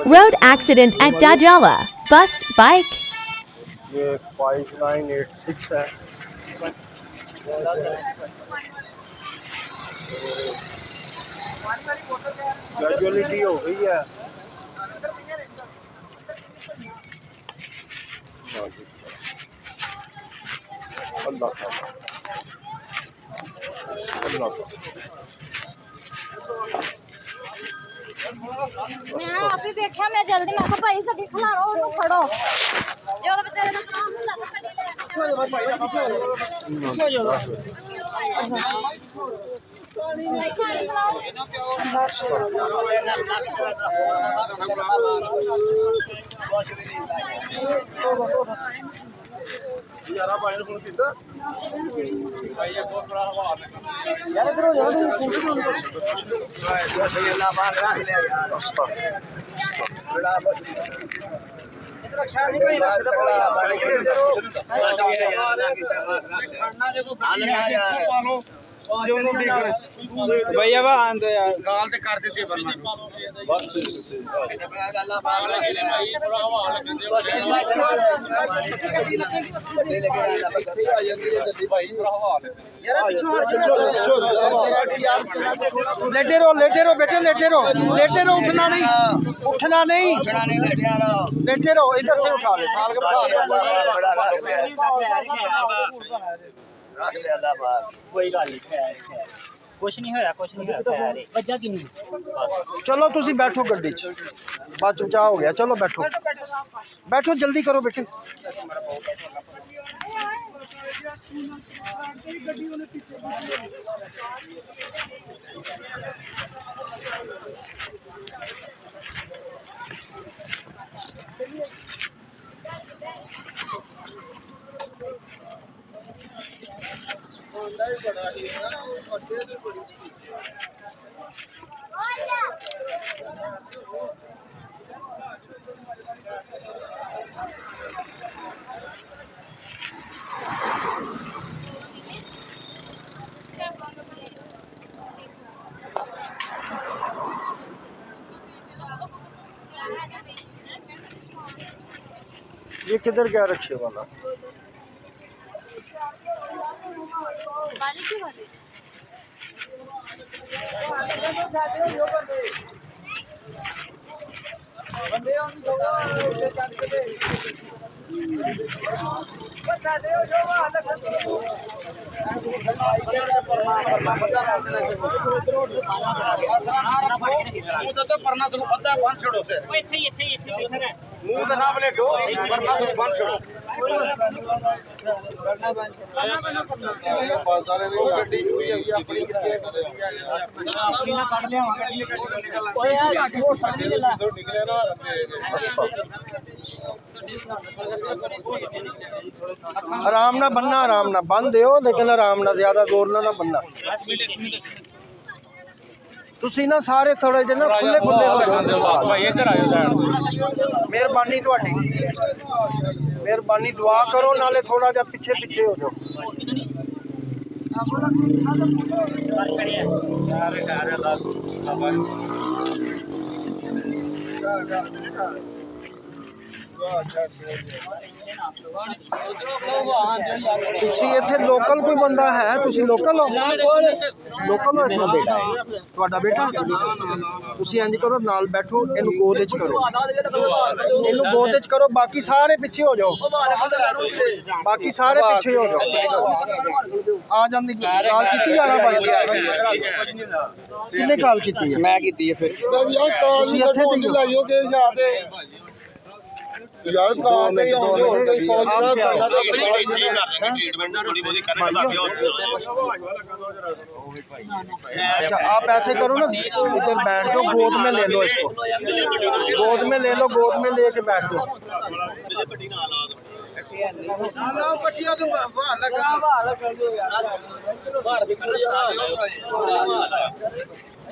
Road accident at Dajala. Bus, bike. ये 5986 है। Casualty हो गई है। अल्लाह मैं अभी देखा मैं जल्दी मैं भाई गड्डी खलारो ਉਹਨੂੰ ਫੜੋ ਜੋ ਵਿਚਾਰੇ ਦਾ ਕੰਮ ਹੁੰਦਾ ਤਾਂ यार भाई ने फोन किया भाई ये बहुत बड़ा हवा यार इधर हो जाओ अल्लाह पाक रख ले यार बड़ा बस इधर ख्याल नहीं भाई रख दे भाई अब आन दो यार गाल ते कर देते बरना बस अल्लाह पाक रख ले भाई बड़ा हवा लगे बस लेटे रहो बेटे लेटे रहो उठना नहीं लेटे रहो इधर से उठा ले कोई गल नहीं खैर कुछ नहीं होया खैर वजह की नहीं चलो तुसी बैठो गड्डी च बच बचा हो गया चलो बैठो जल्दी करो बेटे ये किधर गया रिक्शे वाला परना से पता बंद छोड़ो से मुंह तो ना बोले क्यों परना से बंद छोड़ो पास वाले ने गाड़ी हुई है अपनी कितने ना काट ले ओए यार वो सामने निकले ना आराम ना बनना आराम ना बंद दो लेकिन आराम ना ज्यादा जोर ना बनना ਤੁਸੀਂ ਨਾ ਸਾਰੇ ਥੋੜੇ ਜਿਹਾ ਨਾ ਖੁੱਲੇ ਖੁੱਲੇ ਹੋ ਜਾਓ भाई इधर आयो साइड ਮਿਹਰਬਾਨੀ ਤੁਹਾਡੀ ਮਿਹਰਬਾਨੀ ਦੁਆ ਕਰੋ ਨਾਲੇ ਥੋੜਾ ਜਿਹਾ ਪਿੱਛੇ ਪਿੱਛੇ ਹੋ ਜਾਓ ਤੁਸੀਂ ਇੱਥੇ ਲੋਕਲ ਕੋਈ ਬੰਦਾ ਹੈ ਤੁਸੀਂ ਲੋਕਲ ਹੋ ਇੱਥੋਂ ਤੁਹਾਡਾ ਬੇਟਾ ਤੁਸੀਂ ਇੰਜ ਕਰੋ ਨਾਲ ਬੈਠੋ ਇਹਨੂੰ ਗੋਦ ਵਿੱਚ ਕਰੋ ਬਾਕੀ ਸਾਰੇ ਪਿੱਛੇ ਹੋ ਜਾਓ ਆ ਜਾਂਦੀ ਕਾਲ ਕੀਤੀ ਯਾਰਾ ਭਾਈ ਕਿਹਨੇ ਕਾਲ ਕੀਤੀ ਹੈ मैं की है फिर ਤੁਸੀਂ ਇੱਥੇ ਤੇ ਲਾਈਓ ਕਿ ਯਾਦ ਹੈ यार कहां पे आउंगे और कोई फौज ना करना तो ठीक कर देंगे ट्रीटमेंट थोड़ी बहुत करने बाकी अच्छा आप ऐसे करो ना इधर बैठ जाओ गोद में ले लो इसको गोद में लेके बैठ जाओ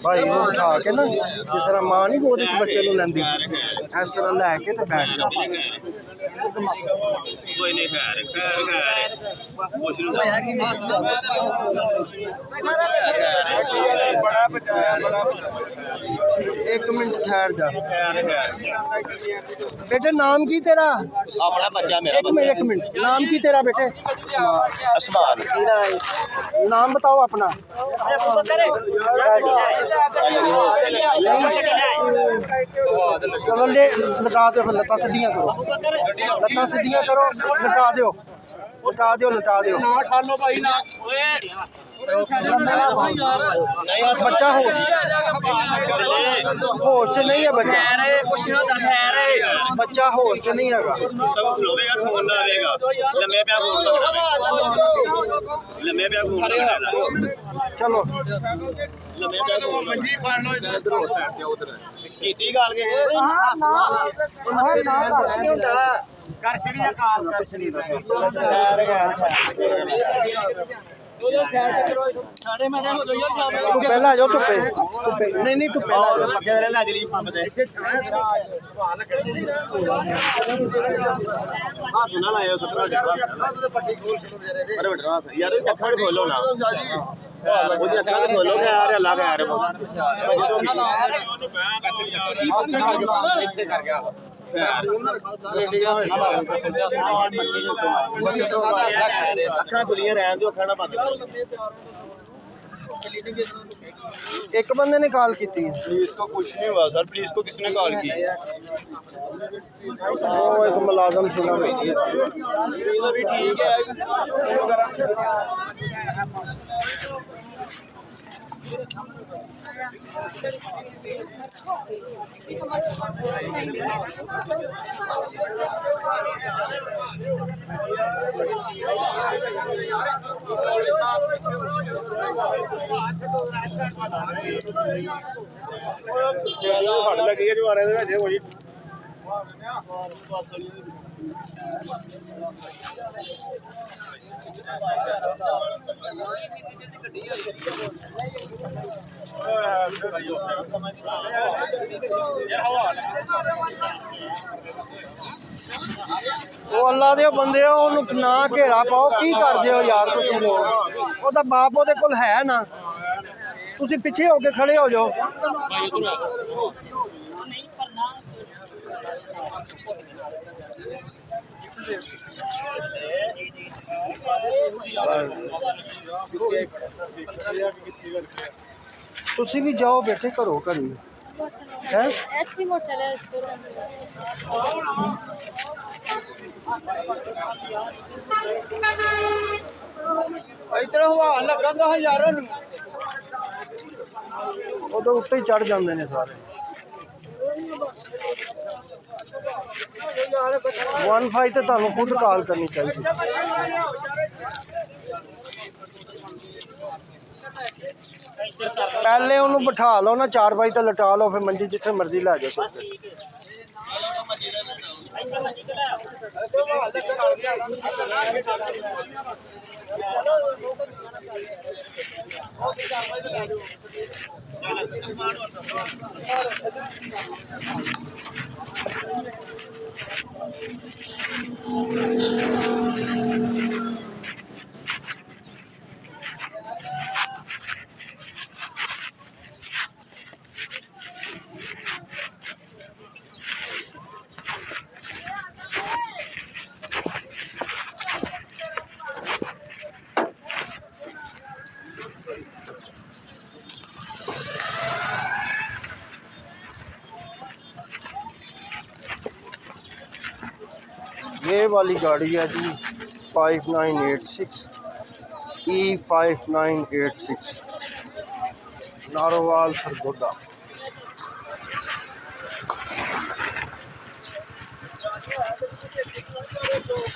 ਭਾਈ ਨੂੰ ਬਿਠਾ ਕੇ ਨਾ ਜਿਸ ਤਰ੍ਹਾਂ ਮਾਂ ਨਹੀਂ ਉਹਦੇ ਚ ਬੱਚੇ ਨੂੰ ਲੈਂਦੀ ਇਸ ਤਰ੍ਹਾਂ ਲੈ ਕੇ ਤੇ ਬੈਠ ਜਾ। ਕੋਈ ਨਹੀਂ ਖੈਰ ਖੈਰ ਖੈਰ ਕੁਛ ਨਹੀਂ ਬੜਾ ਬਚਾਇਆ ਬੜਾ ਇੱਕ ਮਿੰਟ ਠਹਿਰ ਜਾ। ਖੈਰ ਖੈਰ बेटे नाम की तेरा? ਆਪਣਾ ਬੱਚਾ ਮੇਰਾ एक मिनट नाम की तेरा बेटे? ਅਸਮਾਨ नाम बताओ अपना। चलो ले लटा दो फिर लत्ता सीधियां करो लटा दो बच्चा हो होश च नहीं है बच्चा होश च नहीं है सब खलोवेगा खून ना आवेगा लम्बे पे खून लगना लम्बे पे खून लगना चलो लम्बे पे खून मंजी फड़ लो इधर हो साइड ते उधर कीती गल के कर छड़ी कार कर छड़ी तू पहला आ जाओ धुप्पे नहीं तू पहला आ जाओ पक्के ले जली पंप ते हाथ ना लायो कितना पट्टी खोल सुनो अरे बेटा यार अखड़ खोलो ना ਉਹਦੀ ਅੱਖਾਂ ਤੇ ਖੋਲੋ ਕਿ ਯਾਰ ਅੱਲਾ ਦਾ ਯਾਰ ਇੱਥੇ ਕਰ ਗਿਆ ਅੱਖਾਂ ਖੁੱਲੀਆਂ ਰਹਿਣ ਦਿਓ ਅੱਖਾਂ ਨਾ ਬੰਦ ਕਰੋ। एक बंदे ने कॉल की थी पुलिस को कुछ नहीं हुआ सर पुलिस को किसने कॉल की वो एक मुलाजम सुना भी ठीक है फट लगी है जमाने दे विच कोई ਉਹ ਅੱਲਾ ਦੇ ਬੰਦੇ ਆ ਉਹਨੂੰ ਨਾ ਘੇਰਾ ਪਾਓ ਕੀ ਕਰਦੇ ਹੋ ਯਾਰ ਤੁਸੀਂ ਲੋਕ ਉਹਦਾ ਬਾਪ ਉਹਦੇ ਕੋਲ ਹੈ ਨਾ ਤੁਸੀਂ ਪਿੱਛੇ ਹੋ ਕੇ ਖੜੇ ਹੋ ਜਾਓ ਤੁਸੀਂ ਵੀ ਜਾਓ ਬੇਟੇ ਘਰੋਂ ਘਰੀ ਹੈ ਐਸਪੀ ਮੋਟਰਸਾਈਕਲ ਇਤਨਾ ਹਵਾ ਲੱਗਦਾ ਹਜ਼ਾਰਾਂ ਨੂੰ ਉਹਦੇ ਉੱਤੇ ਹੀ ਚੜ ਜਾਂਦੇ ਨੇ ਸਾਰੇ 15 ਤੇ ਤੁਹਾਨੂੰ ਖੁਦ ਕਾਲ ਕਰਨੀ ਚਾਹੀਦੀ ਪਹਿਲੇ ਉਹਨੂੰ ਬਿਠਾ ਲਓ ਨਾ 4 ਵਜੇ ਤੇ ਲਟਾ ਲਓ ਫਿਰ ਮੰਜੀ ਜਿੱਥੇ ਮਰਜ਼ੀ ਲੈ ਜਾਓ ये वाली गाड़ी है जी 5986 E5986 नारोवाल सरगोदा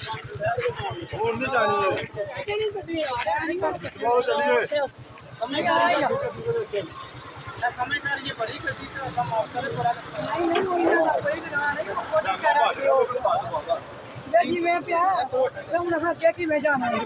और नहीं जानी समझदार ये बड़ी गड्डी का काम आप करे पड़ा नहीं मैं प्या तुम ना क्या कि मैं जाना है